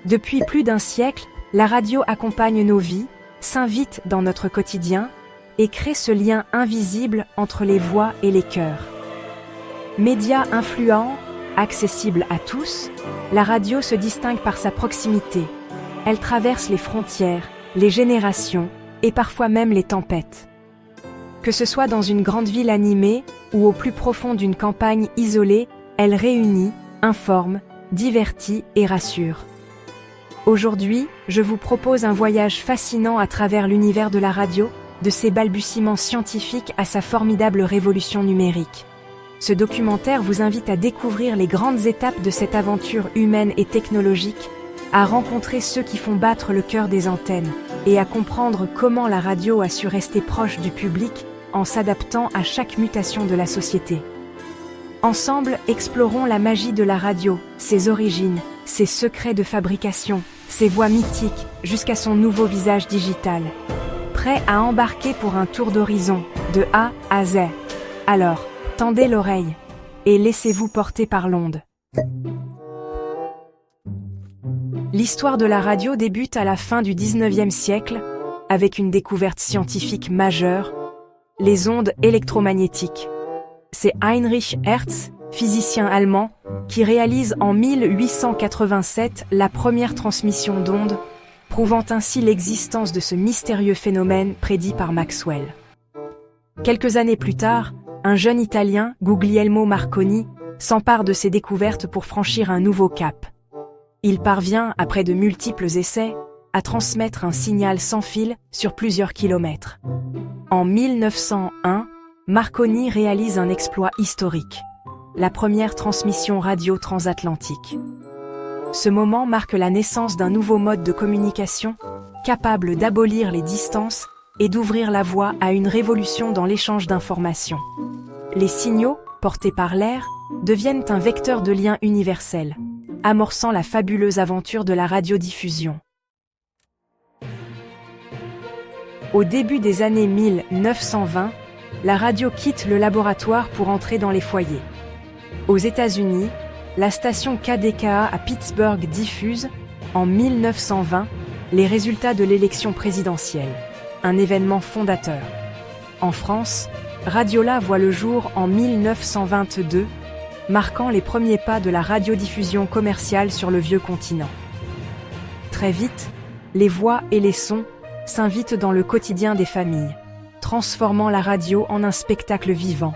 Depuis plus d'un siècle, la radio accompagne nos vies, s'invite dans notre quotidien et crée ce lien invisible entre les voix et les cœurs. Média influent, accessible à tous, la radio se distingue par sa proximité. Elle traverse les frontières, les générations et parfois même les tempêtes. Que ce soit dans une grande ville animée ou au plus profond d'une campagne isolée, elle réunit, informe, divertit et rassure. Aujourd'hui, je vous propose un voyage fascinant à travers l'univers de la radio, de ses balbutiements scientifiques à sa formidable révolution numérique. Ce documentaire vous invite à découvrir les grandes étapes de cette aventure humaine et technologique, à rencontrer ceux qui font battre le cœur des antennes, et à comprendre comment la radio a su rester proche du public en s'adaptant à chaque mutation de la société. Ensemble, explorons la magie de la radio, ses origines, ses secrets de fabrication, ses voix mythiques, jusqu'à son nouveau visage digital. Prêt à embarquer pour un tour d'horizon, de A à Z. Alors, tendez l'oreille et laissez-vous porter par l'onde. L'histoire de la radio débute à la fin du 19e siècle avec une découverte scientifique majeure, les ondes électromagnétiques. C'est Heinrich Hertz, physicien allemand, qui réalise en 1887 la première transmission d'ondes, prouvant ainsi l'existence de ce mystérieux phénomène prédit par Maxwell. Quelques années plus tard, un jeune Italien, Guglielmo Marconi, s'empare de ses découvertes pour franchir un nouveau cap. Il parvient, après de multiples essais, à transmettre un signal sans fil sur plusieurs kilomètres. En 1901, Marconi réalise un exploit historique, la première transmission radio transatlantique. Ce moment marque la naissance d'un nouveau mode de communication, capable d'abolir les distances et d'ouvrir la voie à une révolution dans l'échange d'informations. Les signaux, portés par l'air, deviennent un vecteur de lien universel, amorçant la fabuleuse aventure de la radiodiffusion. Au début des années 1920, la radio quitte le laboratoire pour entrer dans les foyers. Aux États-Unis, la station KDKA à Pittsburgh diffuse, en 1920, les résultats de l'élection présidentielle, un événement fondateur. En France, Radiola voit le jour en 1922, marquant les premiers pas de la radiodiffusion commerciale sur le vieux continent. Très vite, les voix et les sons s'invitent dans le quotidien des familles, transformant la radio en un spectacle vivant.